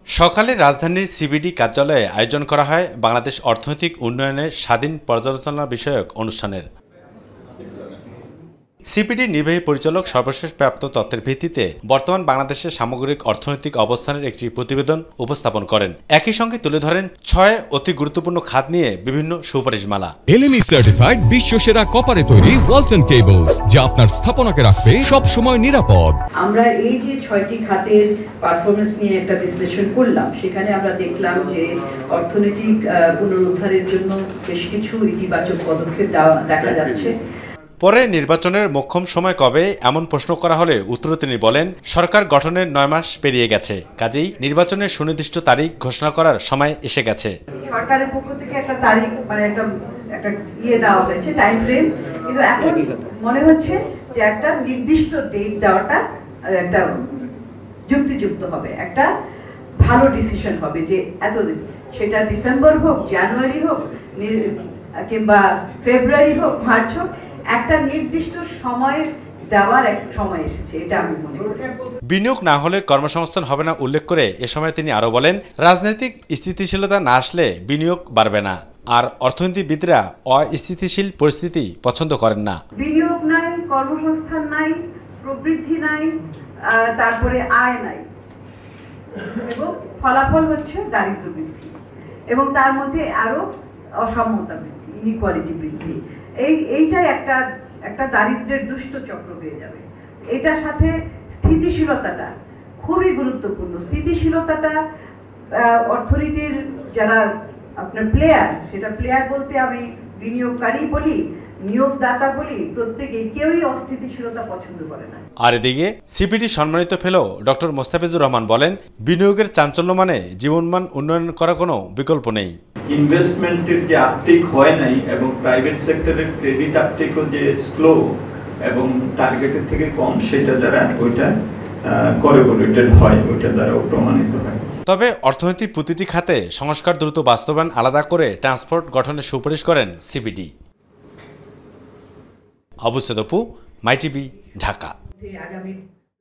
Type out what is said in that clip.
সকালে রাজধানীর সিবিডি কার্যালয়ে আয়োজন করা হয় বাংলাদেশ অর্থনৈতিক উন্নয়নের স্বাধীন পর্যালোচনা বিষয়ক অনুষ্ঠানের। সিপিডির নির্বাহী পরিচালক সর্বশেষ প্রাপ্ত তথ্যের ভিত্তিতে বর্তমান বাংলাদেশের সামগ্রিক অর্থনৈতিক অবস্থানের একটি প্রতিবেদন উপস্থাপন করেন। একই সঙ্গে তুলে ধরেন 6 অতি গুরুত্বপূর্ণ খাত নিয়ে বিভিন্ন সুপারিশমালা। এলএমই সার্টিফাইড বিশ্বসেরা কপারে তৈরি ওয়ালটন কেবলস, যা আপনার স্থাপনাকে রাখবে সব সময় নিরাপদ। আমরা এই যে 6টি খাতের পারফরম্যান্স নিয়ে একটা বিশ্লেষণ করলাম, সেখানে আমরা দেখলাম যে অর্থনৈতিক পুনরুদ্ধারের জন্য বেশ কিছু ইতিবাচক পদক্ষেপ দেখা যাচ্ছে। পরে নির্বাচনের মোক্ষম সময় কবে এমন প্রশ্ন করা হলে উত্তরে তিনি বলেন, সরকার গঠনের 9 মাস পেরিয়ে গেছে, কাজেই নির্বাচনের সুনির্দিষ্ট তারিখ ঘোষণা করার সময় এসে গেছে। সরকারের পক্ষ থেকে একটা তারিখ মানে একটা দেওয়া হয়েছে, টাইম ফ্রেম, কিন্তু এখন মনে হচ্ছে যে একটা নির্দিষ্ট ডেট দেওয়াটা একটা যুক্তিযুক্ত হবে, একটা ভালো ডিসিশন হবে যে এতদিন, সেটা ডিসেম্বর হোক, জানুয়ারি হোক, কিংবা ফেব্রুয়ারি হোক, মার্চ হোক, একটা নির্দিষ্ট সময় দেওয়ার এক সময় এসেছে, এটা আমি মনে করি। বিনিয়োগ না হলে কর্মসংস্থান হবে না উল্লেখ করে এ সময় তিনি আরো বলেন, রাজনৈতিক স্থিতিশীলতা না আসলে বিনিয়োগ বাড়বে না, আর অর্থনীতিবিদরা অস্থিতিশীল পরিস্থিতি পছন্দ করেন না। বিনিয়োগ নাই, কর্মসংস্থান নাই, প্রবৃদ্ধি নাই, তারপরে আয় নাই, এবং ফলাফল হচ্ছে দারিদ্র্য বৃদ্ধি, এবং তার মধ্যে আরো অসমতা বৃদ্ধি, ইনইকুয়ালিটি বৃদ্ধি। এইটাই একটা দারিদ্র্যের দুষ্ট চক্র হয়ে যাবে। এটার সাথে স্থিতিশীলতাটা খুবই গুরুত্বপূর্ণ। স্থিতিশীলতাটা অর্থনীতির যারা আপনার প্লেয়ার, সেটা প্লেয়ার বলতে আমি বিনিয়োগকারী বলি, নিয়োগদাতা বলি, প্রত্যেকেই কেউই অস্থিতিশীলতা পছন্দ করে না। আর এদিকে সিপিডি সম্মানিত ফেলো ডক্টর মোস্তাফিজুর রহমান বলেন, বিনিয়োগের চাঞ্চল্য মানে জীবনমান উন্নয়ন করা কোনো বিকল্প নেই। ইনভেস্টমেন্টের যে আপটেক হয় নাই এবং প্রাইভেট সেক্টরের ক্রেডিট আপটেকও যে স্লো এবং টার্গেটের থেকে কম, সেটা দ্বারা ওইটা করেবলেটেড হয়, ওইটা দ্বারাও প্রমাণিত হয়। তবে অর্থনৈতিক প্রতিটি খাতে সংস্কার দ্রুত বাস্তবায়ন আলাদা করে ট্রান্সপোর্ট গঠনের সুপারিশ করেন সিপিডি। আবু সৈয়দ অপু, মাই টিভি, ঢাকা।